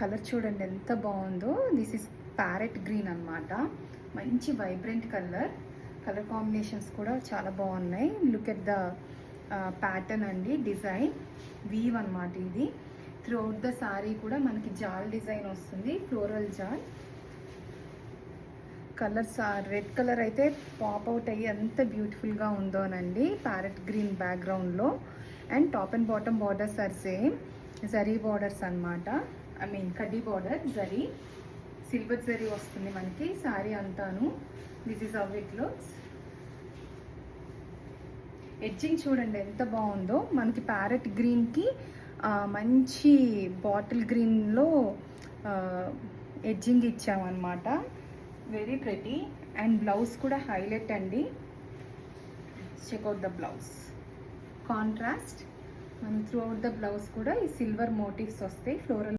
Colour చూడండి ఎంత బాగుందో. దిస్ ఇస్ ప్యారెట్ గ్రీన్ అన్నమాట. మంచి వైబ్రెంట్ కలర్ కాంబినేషన్స్ కూడా చాలా బాగున్నాయి. లుక్ ఎట్ ద ప్యాటర్న్ అండి, డిజైన్ వీవ్ అన్నమాట. ఇది త్రూ అవుట్ ద సారీ కూడా మనకి జాల్ డిజైన్ వస్తుంది, ఫ్లోరల్ జాల్. కలర్స్ రెడ్ కలర్ అయితే పాప్ అవుట్ అయ్యి ఎంత బ్యూటిఫుల్గా ఉందోనండి, ప్యారెట్ గ్రీన్ బ్యాక్గ్రౌండ్లో. And top and bottom borders are same, zari borders అన్నమాట. ఐ మీన్ కడ్డీ బార్డర్, జరీ సిల్వర్ జరీ వస్తుంది మనకి సారీ అంతాను. This is how it looks. Edging చూడండి ఎంత బాగుందో. మనకి ప్యారెట్ గ్రీన్కి మంచి బాటిల్ గ్రీన్లో ఎడ్జింగ్ ఇచ్చామన్నమాట. Very pretty. అండ్ బ్లౌజ్ కూడా హైలైట్ అండి. Check out the blouse contrast. మనం త్రూ అవుట్ ద బ్లౌజ్ కూడా ఈ సిల్వర్ మోటివ్స్ వస్తాయి, ఫ్లోరల్